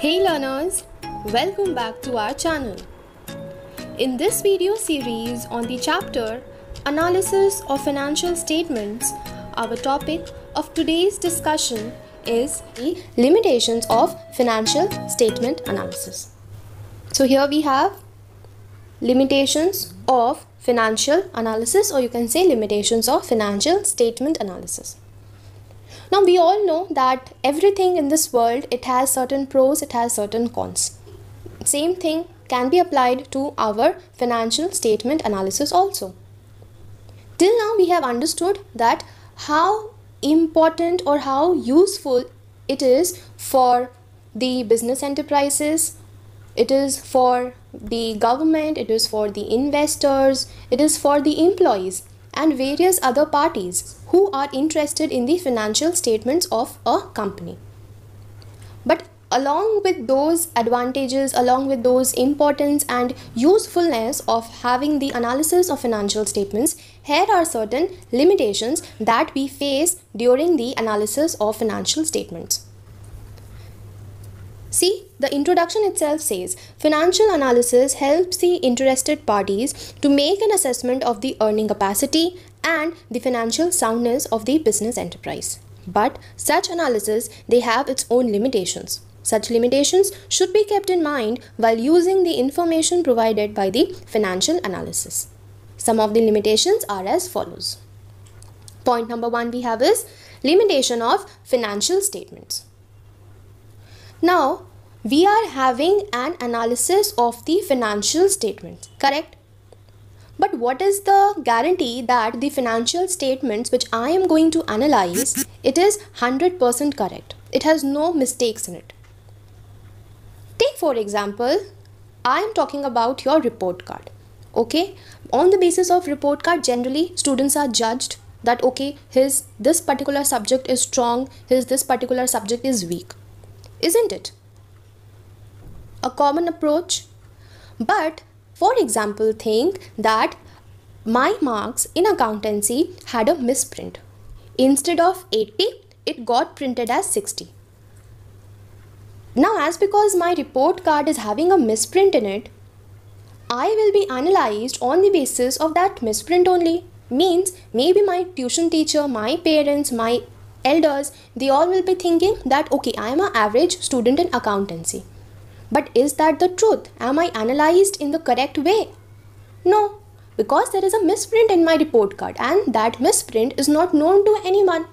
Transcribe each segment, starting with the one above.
Hey learners, welcome back to our channel. In this video series on the chapter Analysis of Financial Statements, our topic of today's discussion is the limitations of financial statement analysis. So here we have limitations of financial analysis, or you can say limitations of financial statement analysis. Now we all know that everything in this world, it has certain pros, it has certain cons. Same thing can be applied to our financial statement analysis also. Till now we have understood that how important or how useful it is for the business enterprises, it is for the government, it is for the investors, it is for the employees and various other parties who are interested in the financial statements of a company. But along with those advantages, along with those importance and usefulness of having the analysis of financial statements, here are certain limitations that we face during the analysis of financial statements. See, the introduction itself says, financial analysis helps the interested parties to make an assessment of the earning capacity and the financial soundness of the business enterprise. But such analysis, they have its own limitations. Such limitations should be kept in mind while using the information provided by the financial analysis. Some of the limitations are as follows. Point number 1 we have is limitation of financial statements. Now, we are having an analysis of the financial statements, correct? But what is the guarantee that the financial statements which I am going to analyze, it is 100% correct? It has no mistakes in it. Take for example, I am talking about your report card. Okay, on the basis of report card, generally students are judged that okay, this particular subject is strong, this particular subject is weak. Isn't it a common approach? But for example, think that my marks in accountancy had a misprint. Instead of 80, it got printed as 60. Now, as because my report card is having a misprint in it, I will be analyzed on the basis of that misprint only. Means maybe my tuition teacher, my parents, my elders, they all will be thinking that okay, I am an average student in accountancy. But is that the truth? Am I analyzed in the correct way? No, because there is a misprint in my report card and that misprint is not known to anyone.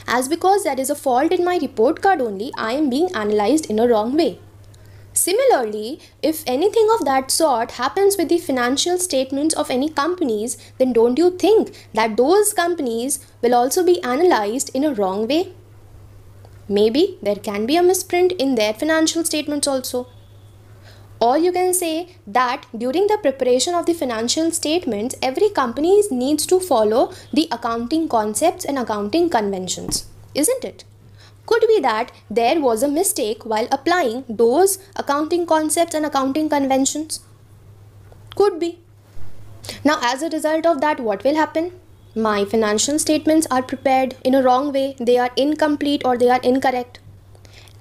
As because there is a fault in my report card only, I am being analyzed in a wrong way. Similarly, if anything of that sort happens with the financial statements of any companies, then don't you think that those companies will also be analyzed in a wrong way? Maybe there can be a misprint in their financial statements also. Or you can say that during the preparation of the financial statements, every company needs to follow the accounting concepts and accounting conventions, isn't it? Could be that there was a mistake while applying those accounting concepts and accounting conventions. Could be. Now, as a result of that, what will happen? My financial statements are prepared in a wrong way, they are incomplete or they are incorrect.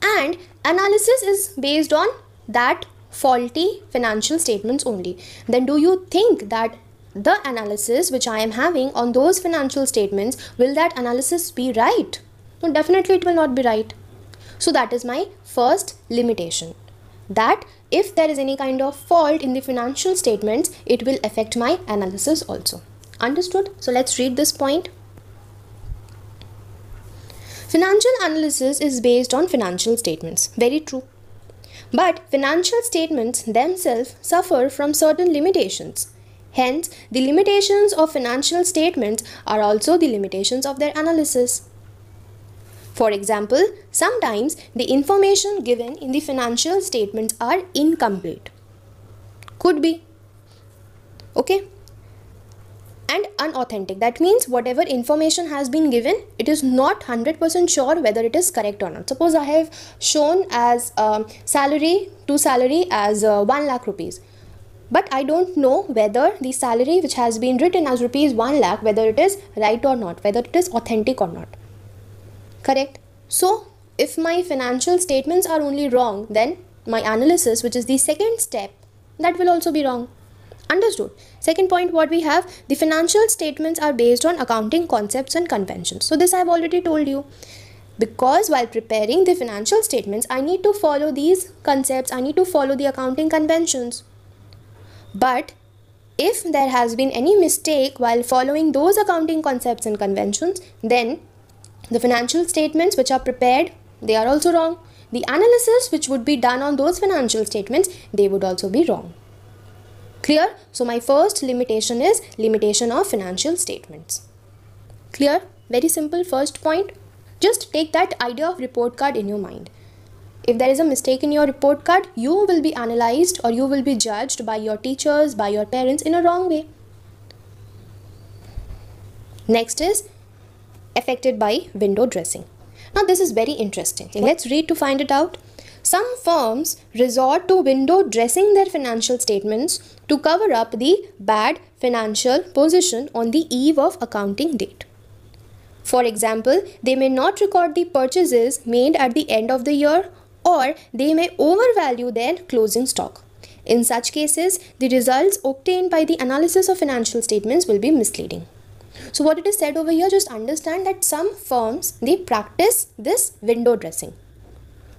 And analysis is based on that faulty financial statements only. Then do you think that the analysis which I am having on those financial statements, will that analysis be right? No, definitely it will not be right. So that is my first limitation. That if there is any kind of fault in the financial statements, it will affect my analysis also. Understood? So let's read this point. Financial analysis is based on financial statements. Very true. But financial statements themselves suffer from certain limitations. Hence, the limitations of financial statements are also the limitations of their analysis. For example, sometimes the information given in the financial statements are incomplete. Could be. Okay. And unauthentic. That means whatever information has been given, it is not 100% sure whether it is correct or not. Suppose I have shown as salary as 1 lakh rupees. But I don't know whether the salary which has been written as rupees 1 lakh, whether it is right or not, whether it is authentic or not. Correct? So if my financial statements are only wrong, then my analysis, which is the second step, that will also be wrong. Understood? Second point, what we have, the financial statements are based on accounting concepts and conventions. So this I have already told you. Because while preparing the financial statements, I need to follow these concepts, I need to follow the accounting conventions. But if there has been any mistake while following those accounting concepts and conventions, then the financial statements which are prepared, they are also wrong. The analysis which would be done on those financial statements, they would also be wrong. Clear? So my first limitation is limitation of financial statements. Clear? Very simple first point. Just take that idea of report card in your mind. If there is a mistake in your report card, you will be analyzed or you will be judged by your teachers, by your parents in a wrong way. Next is affected by window dressing. Now this is very interesting. Let's read to find it out. Some firms resort to window dressing their financial statements to cover up the bad financial position on the eve of accounting date. For example, they may not record the purchases made at the end of the year, or they may overvalue their closing stock. In such cases, the results obtained by the analysis of financial statements will be misleading. So what it is said over here, just understand that some firms, they practice this window dressing.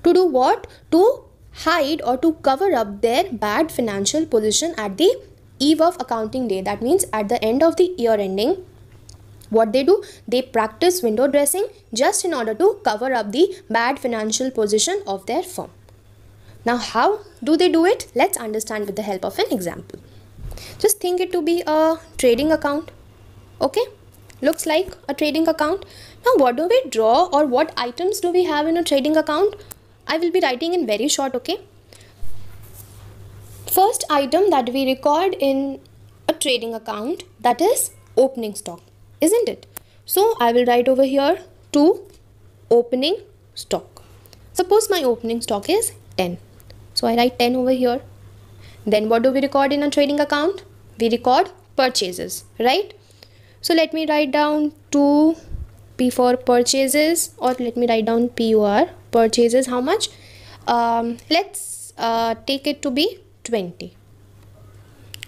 To do what? To hide or to cover up their bad financial position at the eve of accounting day. That means at the end of the year ending, what they do, they practice window dressing just in order to cover up the bad financial position of their firm. Now how do they do it? Let's understand with the help of an example. Just think it to be a trading account. Okay, looks like a trading account. Now what do we draw or what items do we have in a trading account? I will be writing in very short, okay? First item that we record in a trading account, that is opening stock, isn't it? So I will write over here to opening stock. Suppose my opening stock is 10. So I write 10 over here. Then what do we record in a trading account? We record purchases, right? So let me write down 2 P for purchases, or let me write down PUR, purchases, how much? Let's take it to be 20.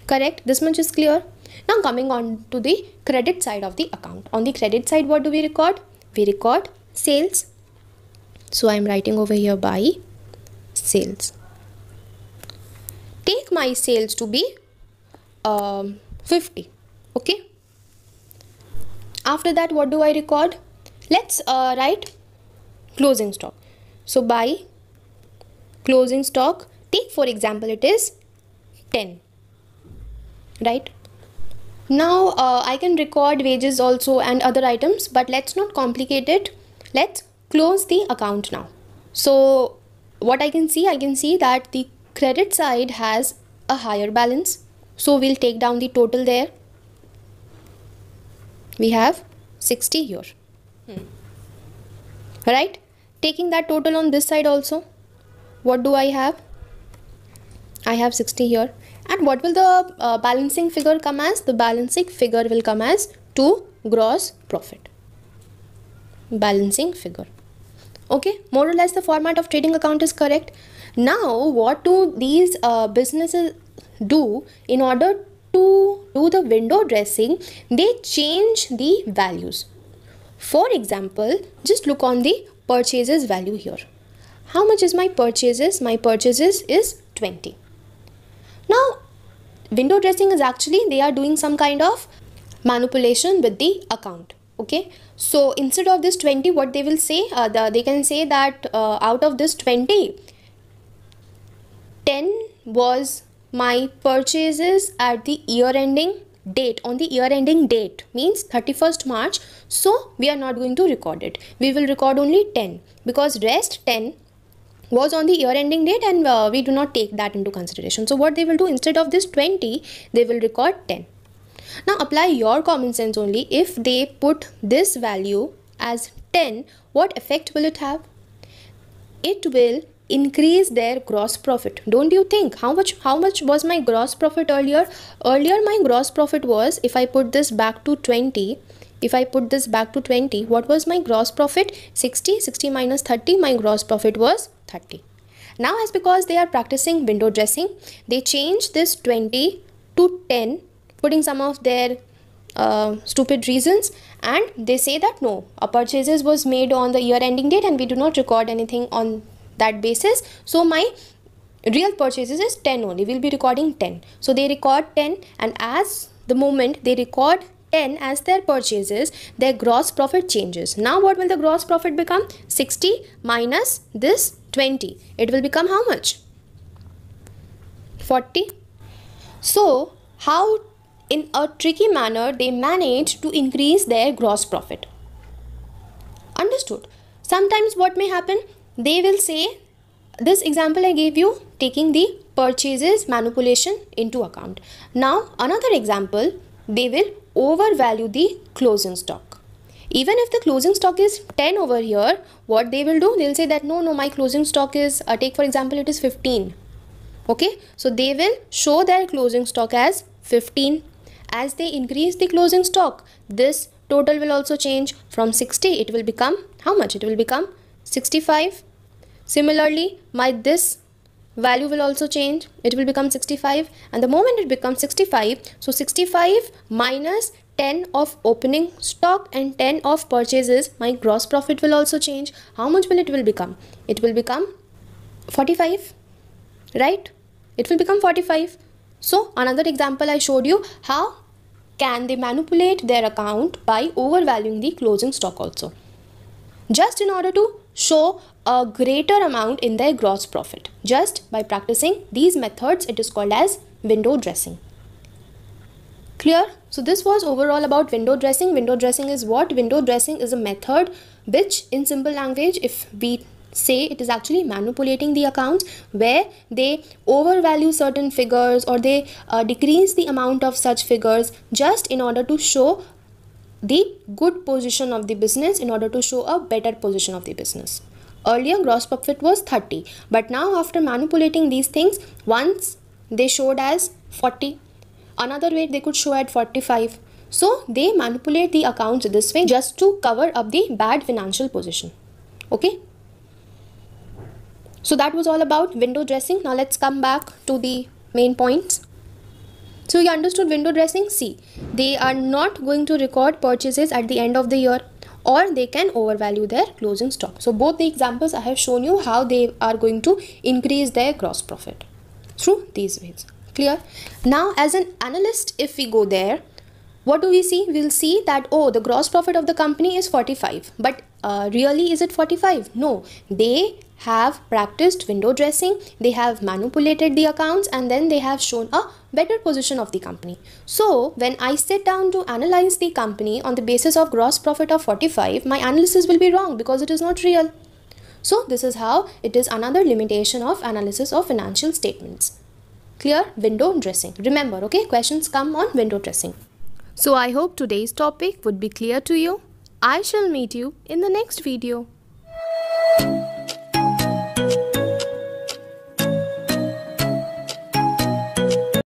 Correct? This much is clear. Now coming on to the credit side of the account. On the credit side, what do we record? We record sales. So I am writing over here by sales. Take my sales to be 50. Okay. After that, what do I record? Let's write closing stock. So by closing stock, take for example it is 10, right? Now I can record wages also and other items, but let's not complicate it. Let's close the account now. So what I can see that the credit side has a higher balance. So we'll take down the total there. We have 60 here. Right? Taking that total on this side also. What do I have? I have 60 here. And what will the balancing figure come as? The balancing figure will come as 2 gross profit. Balancing figure. Okay, more or less the format of trading account is correct. Now, what do these businesses do in order to do the window dressing? They change the values. For example, just look on the purchases value here. How much is my purchases? My purchases is 20. Now, window dressing is actually, they are doing some kind of manipulation with the account. Okay, so instead of this 20, what they will say, they can say that out of this 20, 10 was my purchases at the year ending date. On the year ending date means 31st March. So we are not going to record it. We will record only 10 because rest 10 was on the year ending date, and we do not take that into consideration. So what they will do, instead of this 20, they will record 10. Now apply your common sense only. If they put this value as 10, what effect will it have? It will increase their gross profit. Don't you think? How much was my gross profit earlier? Earlier my gross profit was, if I put this back to 20, If I put this back to 20, what was my gross profit? 60. 60 minus 30, my gross profit was 30. Now, as because they are practicing window dressing, they change this 20 to 10, putting some of their stupid reasons, and they say that no, a purchases was made on the year ending date and we do not record anything on that basis. So my real purchases is 10 only. We'll be recording 10. So they record 10, and as the moment they record 10 as their purchases, their gross profit changes. Now what will the gross profit become? 60 minus this 20. It will become how much? 40. So how in a tricky manner they manage to increase their gross profit? Understood. Sometimes what may happen, they will say, this example I gave you, taking the purchases manipulation into account. Now another example, they will overvalue the closing stock. Even if the closing stock is 10 over here, what they will do, they'll say that no, my closing stock is, take for example, it is 15. Okay, so they will show their closing stock as 15. As they increase the closing stock, this total will also change. From 60, it will become how much? It will become 65. Similarly, this value will also change. It will become 65, and the moment it becomes 65, so 65 minus 10 of opening stock and 10 of purchases, my gross profit will also change. How much will it become? It will become 45, right? It will become 45. So another example I showed you, how can they manipulate their account by overvaluing the closing stock also, just in order to show a greater amount in their gross profit. Just by practicing these methods, it is called as window dressing. Clear? So this was overall about window dressing. Window dressing is what? Window dressing is a method which, in simple language, if we say, it is actually manipulating the accounts, where they overvalue certain figures or they decrease the amount of such figures, just in order to show the good position of the business, in order to show a better position of the business. Earlier gross profit was 30, but now after manipulating these things, once they showed as 40, another way they could show at 45. So they manipulate the accounts this way just to cover up the bad financial position. Okay, so that was all about window dressing. Now let's come back to the main points. So you understood window dressing? See, they are not going to record purchases at the end of the year, or they can overvalue their closing stock. So both the examples I have shown you how they are going to increase their gross profit through these ways. Clear? Now as an analyst, if we go there, what do we see? We'll see that, oh, the gross profit of the company is 45, but really is it 45? No, they have practiced window dressing, they have manipulated the accounts, and then they have shown a better position of the company. So when I sit down to analyze the company on the basis of gross profit of 45, my analysis will be wrong because it is not real. So this is how it is another limitation of analysis of financial statements. Clear? Window dressing. Remember, okay, questions come on window dressing. So I hope today's topic would be clear to you. I shall meet you in the next video.